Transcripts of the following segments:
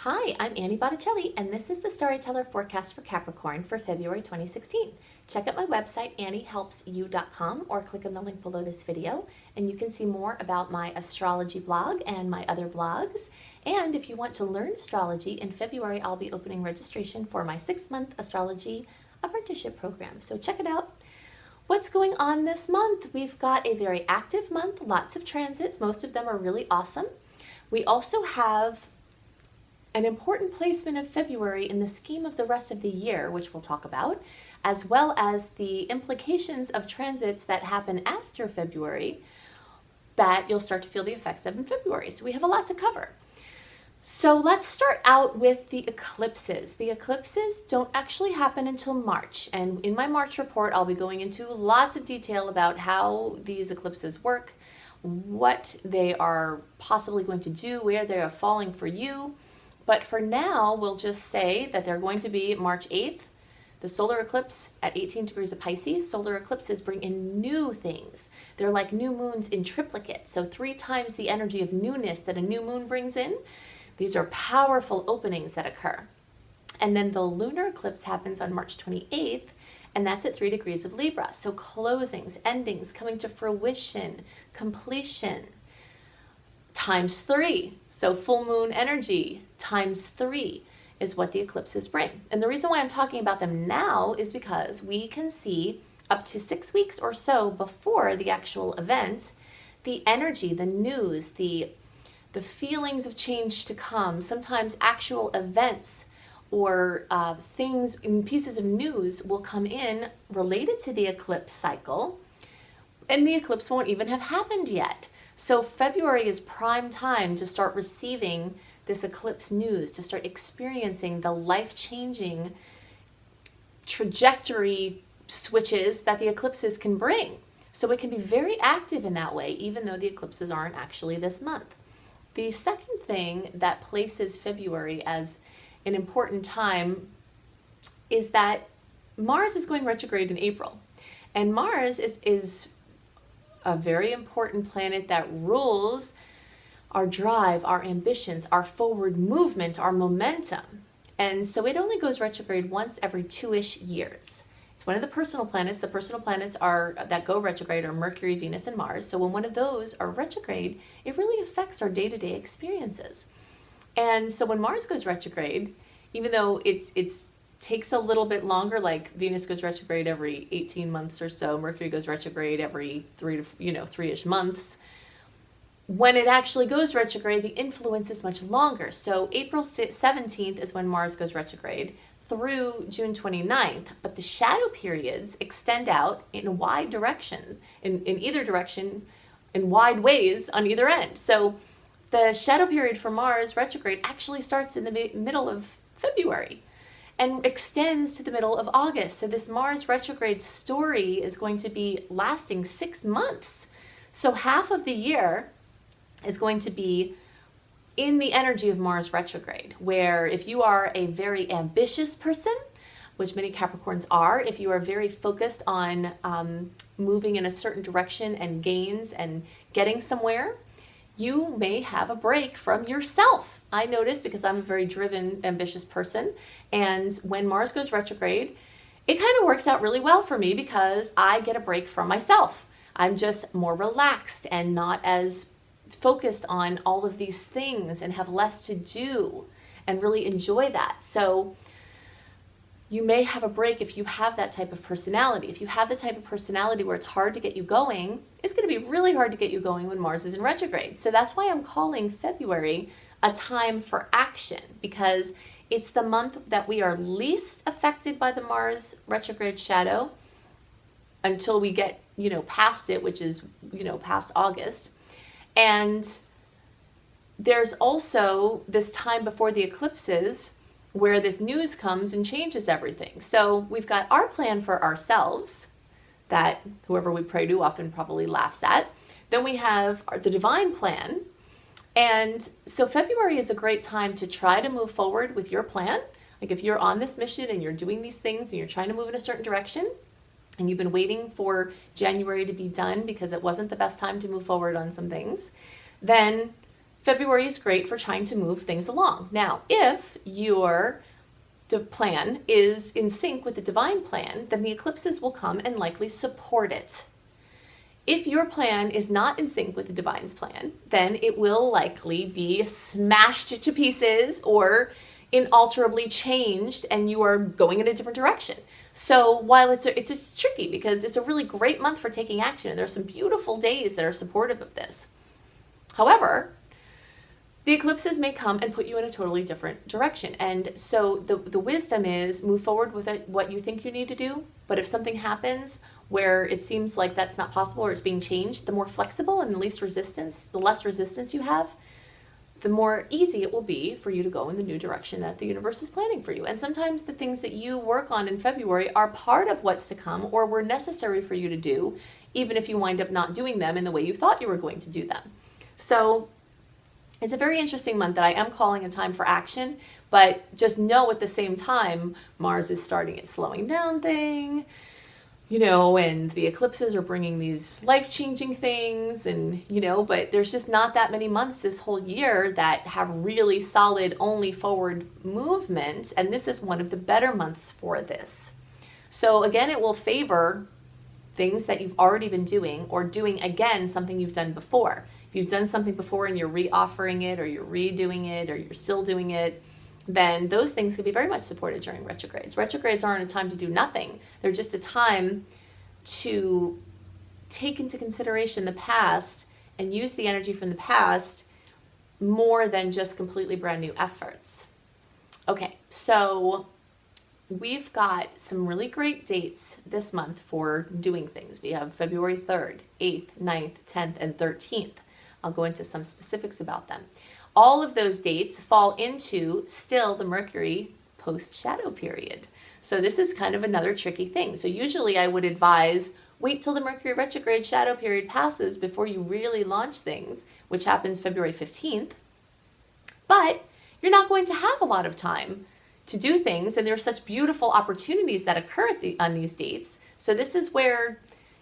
Hi, I'm Annie Botticelli, and this is the Storyteller Forecast for Capricorn for February 2016. Check out my website, anniehelpsyou.com, or click on the link below this video, and you can see more about my astrology blog and my other blogs. And if you want to learn astrology, in February I'll be opening registration for my 6-month astrology apprenticeship program. So check it out. What's going on this month? We've got a very active month, lots of transits. Most of them are really awesome. We also have an important placement of February in the scheme of the rest of the year, which we'll talk about, as well as the implications of transits that happen after February that you'll start to feel the effects of in February. So we have a lot to cover. So let's start out with the eclipses. The eclipses don't actually happen until March, and in my March report I'll be going into lots of detail about how these eclipses work, what they are possibly going to do, where they are falling for you. But for now, we'll just say that they're going to be March 8th, the solar eclipse at 18 degrees of Pisces. Solar eclipses bring in new things. They're like new moons in triplicate, so 3 times the energy of newness that a new moon brings in. These are powerful openings that occur. And then the lunar eclipse happens on March 28th, and that's at 3 degrees of Libra. So closings, endings, coming to fruition, completion, times 3. So full moon energy times 3 is what the eclipses bring. And the reason why I'm talking about them now is because we can see up to 6 weeks or so before the actual event, the energy, the news, the feelings of change to come, sometimes actual events or things in pieces of news will come in related to the eclipse cycle, and the eclipse won't even have happened yet. So February is prime time to start receiving this eclipse news, to start experiencing the life-changing trajectory switches that the eclipses can bring. So it can be very active in that way, even though the eclipses aren't actually this month. The second thing that places February as an important time is that Mars is going retrograde in April. And Mars is a very important planet that rules our drive, our ambitions, our forward movement, our momentum. And so it only goes retrograde once every 2-ish years. It's one of the personal planets. The personal planets that go retrograde are Mercury, Venus, and Mars. So when one of those are retrograde, it really affects our day-to-day experiences. And so when Mars goes retrograde, even though it takes a little bit longer, like Venus goes retrograde every 18 months or so, Mercury goes retrograde every 3-ish months. When it actually goes retrograde, the influence is much longer. So April 17th is when Mars goes retrograde through June 29th, but the shadow periods extend out in a wide direction, in either direction, in wide ways on either end. So the shadow period for Mars retrograde actually starts in the middle of February and extends to the middle of August. So this Mars retrograde story is going to be lasting 6 months. So half of the year is going to be in the energy of Mars retrograde, where if you are a very ambitious person, which many Capricorns are, if you are very focused on moving in a certain direction and gains and getting somewhere, you may have a break from yourself. I notice, because I'm a very driven, ambitious person, and when Mars goes retrograde, it kind of works out really well for me because I get a break from myself. I'm just more relaxed and not as focused on all of these things and have less to do and really enjoy that. So you may have a break if you have that type of personality. If you have the type of personality where it's hard to get you going, it's going to be really hard to get you going when Mars is in retrograde. So that's why I'm calling February a time for action, because it's the month that we are least affected by the Mars retrograde shadow until we get, past it, which is, past August. And there's also this time before the eclipses where this news comes and changes everything. So we've got our plan for ourselves that whoever we pray to often probably laughs at. Then we have the divine plan. And so February is a great time to try to move forward with your plan. Like if you're on this mission and you're doing these things and you're trying to move in a certain direction, and you've been waiting for January to be done because it wasn't the best time to move forward on some things, then February is great for trying to move things along. Now, if your plan is in sync with the divine plan, then the eclipses will come and likely support it. If your plan is not in sync with the divine's plan, then it will likely be smashed to pieces or inalterably changed, and you are going in a different direction. So while it's tricky because it's a really great month for taking action, and there's some beautiful days that are supportive of this. However, the eclipses may come and put you in a totally different direction. And so the wisdom is move forward with what you think you need to do. But if something happens where it seems like that's not possible or it's being changed, the more flexible and the less resistance you have, the more easy it will be for you to go in the new direction that the universe is planning for you. And sometimes the things that you work on in February are part of what's to come or were necessary for you to do, even if you wind up not doing them in the way you thought you were going to do them. So it's a very interesting month that I am calling a time for action, but just know at the same time, Mars is starting its slowing down thing, and the eclipses are bringing these life-changing things, and, but there's just not that many months this whole year that have really solid only forward movement, and this is one of the better months for this. So again, it will favor things that you've already been doing or doing again something you've done before. If you've done something before and you're re-offering it or you're redoing it or you're still doing it, then those things can be very much supported during retrogrades. Retrogrades aren't a time to do nothing. They're just a time to take into consideration the past and use the energy from the past more than just completely brand new efforts. Okay, so we've got some really great dates this month for doing things. We have February 3rd, 8th, 9th, 10th, and 13th. I'll go into some specifics about them. All of those dates fall into still the Mercury post-shadow period. So this is kind of another tricky thing. So usually I would advise wait till the Mercury retrograde shadow period passes before you really launch things, which happens February 15th. But you're not going to have a lot of time to do things, and there are such beautiful opportunities that occur on these dates. So this is where,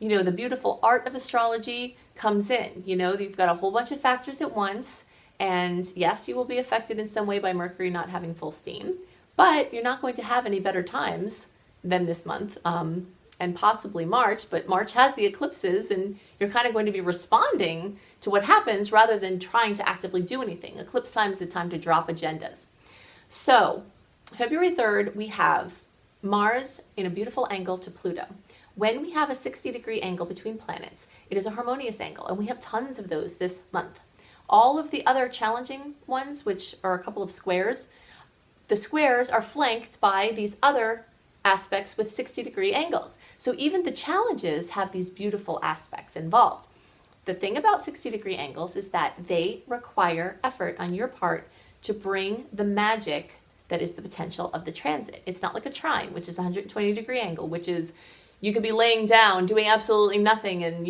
the beautiful art of astrology comes in. You've got a whole bunch of factors at once. And yes, you will be affected in some way by Mercury not having full steam, but you're not going to have any better times than this month and possibly March. But March has the eclipses, and you're kind of going to be responding to what happens rather than trying to actively do anything. Eclipse time is the time to drop agendas. So February 3rd, we have Mars in a beautiful angle to Pluto. When we have a 60-degree angle between planets, it is a harmonious angle, and we have tons of those this month. All of the other challenging ones, which are a couple of squares, the squares are flanked by these other aspects with 60-degree angles. So even the challenges have these beautiful aspects involved. The thing about 60-degree angles is that they require effort on your part to bring the magic that is the potential of the transit. It's not like a trine, which is a 120-degree angle, which is you could be laying down, doing absolutely nothing, and,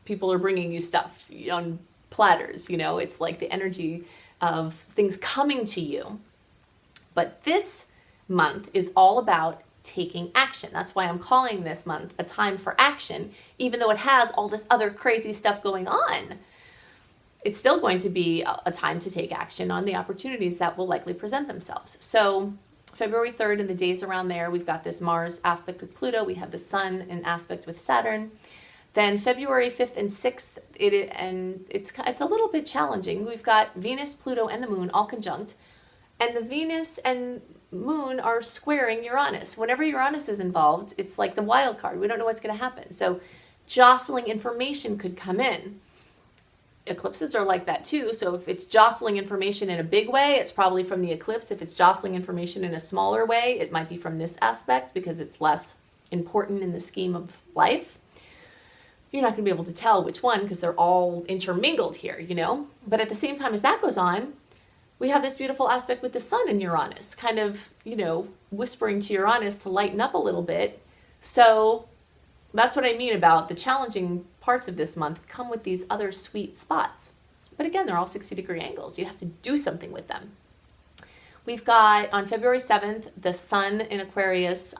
people are bringing you stuff on platters. It's like the energy of things coming to you. But this month is all about taking action. That's why I'm calling this month a time for action, even though it has all this other crazy stuff going on. It's still going to be a time to take action on the opportunities that will likely present themselves. So February 3rd and the days around there, we've got this Mars aspect with Pluto. We have the Sun in aspect with Saturn. Then February 5th and 6th, it's a little bit challenging. We've got Venus, Pluto, and the Moon all conjunct. And the Venus and Moon are squaring Uranus. Whenever Uranus is involved, it's like the wild card. We don't know what's going to happen. So jostling information could come in. Eclipses are like that too. So if it's jostling information in a big way, it's probably from the eclipse. If it's jostling information in a smaller way, it might be from this aspect because it's less important in the scheme of life. You're not going to be able to tell which one because they're all intermingled here, But at the same time as that goes on, we have this beautiful aspect with the Sun and Uranus, kind of, whispering to Uranus to lighten up a little bit. So that's what I mean about the challenging parts of this month come with these other sweet spots. But again, they're all 60-degree angles. You have to do something with them. We've got on February 7th, the Sun in Aquarius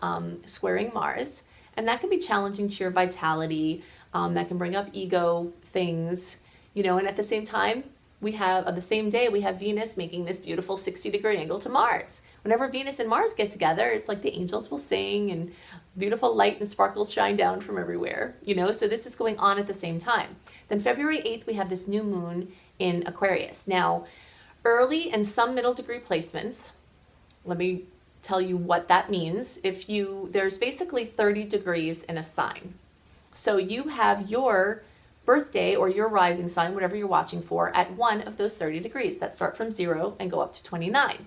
squaring Mars, and that can be challenging to your vitality. That can bring up ego things, and at the same time, we have, on the same day, we have Venus making this beautiful 60-degree angle to Mars. Whenever Venus and Mars get together, it's like the angels will sing and beautiful light and sparkles shine down from everywhere, so this is going on at the same time. Then February 8th, we have this new moon in Aquarius. Now, early and some middle degree placements, let me tell you what that means. There's basically 30 degrees in a sign. So you have your birthday or your rising sign, whatever you're watching for, at one of those 30 degrees that start from 0 and go up to 29.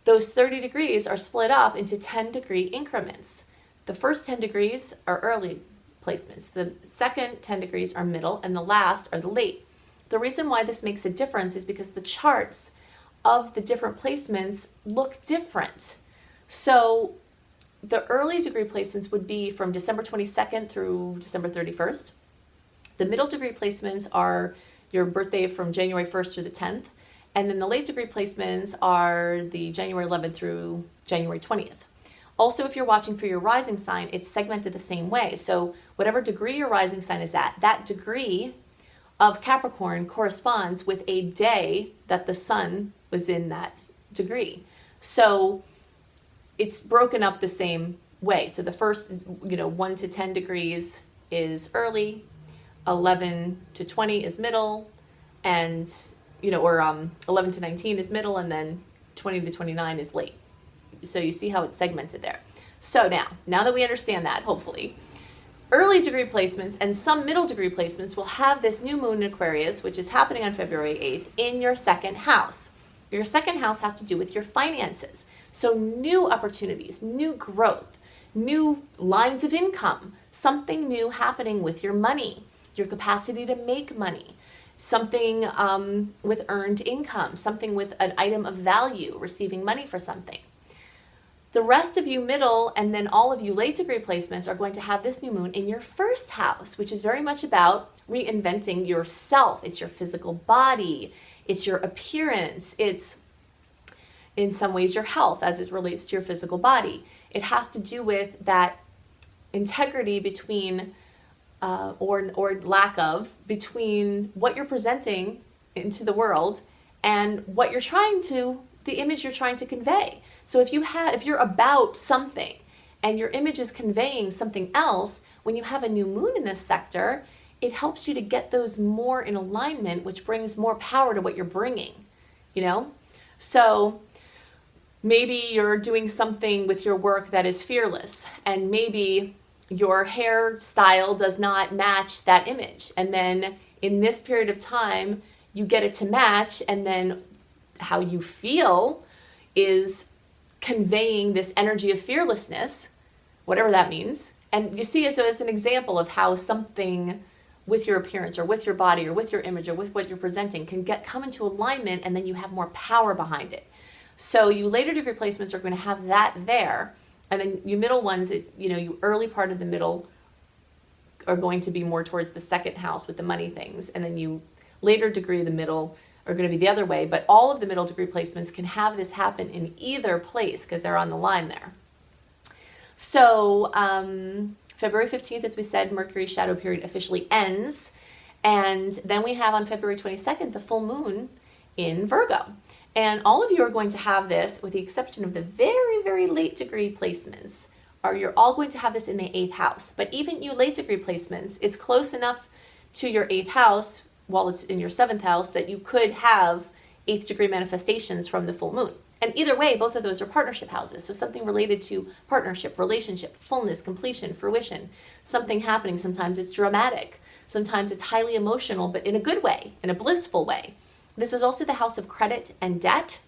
Those 30 degrees are split up into 10-degree increments. The first 10 degrees are early placements. The second 10 degrees are middle, and the last are the late. The reason why this makes a difference is because the charts of the different placements look different. So the early degree placements would be from December 22nd through December 31st. The middle degree placements are your birthday from January 1st through the 10th. And then the late degree placements are the January 11th through January 20th. Also, if you're watching for your rising sign, it's segmented the same way. So whatever degree your rising sign is at, that degree of Capricorn corresponds with a day that the sun was in that degree. So it's broken up the same way. So the first, 1 to 10 degrees is early, 11 to 20 is middle, and 11 to 19 is middle, and then 20 to 29 is late. So you see how it's segmented there. So now that we understand that, hopefully, early degree placements and some middle degree placements will have this new moon in Aquarius, which is happening on February 8th, in your second house. Your second house has to do with your finances. So new opportunities, new growth, new lines of income, something new happening with your money, your capacity to make money, something with earned income, something with an item of value, receiving money for something. The rest of you middle and then all of you late degree placements are going to have this new moon in your first house, which is very much about reinventing yourself. It's your physical body, it's your appearance, it's in some ways your health as it relates to your physical body. It has to do with that integrity between or lack of between what you're presenting into the world and what you're the image you're trying to convey. So if you're about something and your image is conveying something else, when you have a new moon in this sector, it helps you to get those more in alignment, which brings more power to what you're bringing, So maybe you're doing something with your work that is fearless, and maybe your hairstyle does not match that image. And then in this period of time, you get it to match, and then how you feel is conveying this energy of fearlessness, whatever that means. And you see it so as an example of how something with your appearance or with your body or with your image or with what you're presenting can come into alignment, and then you have more power behind it. So you later degree placements are going to have that there. And then you middle ones, you early part of the middle are going to be more towards the second house with the money things. And then you later degree, the middle are going to be the other way. But all of the middle degree placements can have this happen in either place because they're on the line there. So February 15th, as we said, Mercury's shadow period officially ends. And then we have on February 22nd, the full moon in Virgo. And all of you are going to have this, with the exception of the very, very late degree placements, you're all going to have this in the 8th house. But even you late degree placements, it's close enough to your 8th house while it's in your 7th house that you could have 8th degree manifestations from the full moon. And either way, both of those are partnership houses. So something related to partnership, relationship, fullness, completion, fruition, something happening. Sometimes it's dramatic. Sometimes it's highly emotional, but in a good way, in a blissful way. This is also the house of credit and debt.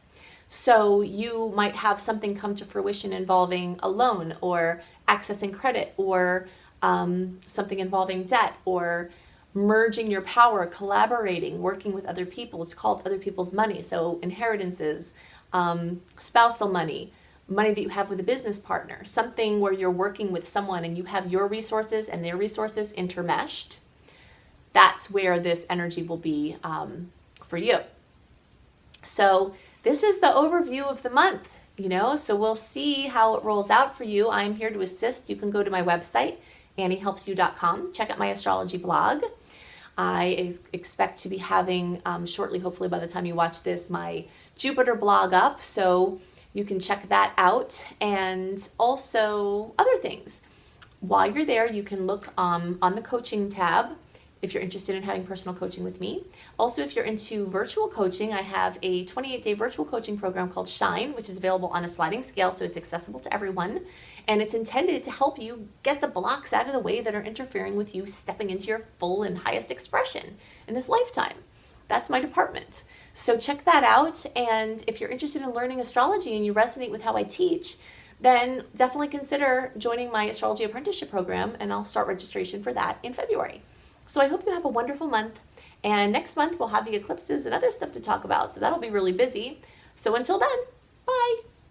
So you might have something come to fruition involving a loan or accessing credit or something involving debt or merging your power, collaborating, working with other people. It's called other people's money. So inheritances, spousal money, money that you have with a business partner, something where you're working with someone and you have your resources and their resources intermeshed. That's where this energy will be for you. So this is the overview of the month, so we'll see how it rolls out for you. I'm here to assist. You can go to my website, AnnieHelpsYou.com, check out my astrology blog. I expect to be having shortly, hopefully by the time you watch this, my Jupiter blog up, so you can check that out, and also other things. While you're there, you can look on the coaching tab if you're interested in having personal coaching with me. Also, if you're into virtual coaching, I have a 28-day virtual coaching program called Shine, which is available on a sliding scale, so it's accessible to everyone. And it's intended to help you get the blocks out of the way that are interfering with you stepping into your full and highest expression in this lifetime. That's my department. So check that out. And if you're interested in learning astrology and you resonate with how I teach, then definitely consider joining my astrology apprenticeship program, and I'll start registration for that in February. So I hope you have a wonderful month. And next month we'll have the eclipses and other stuff to talk about. So that'll be really busy. So until then, bye.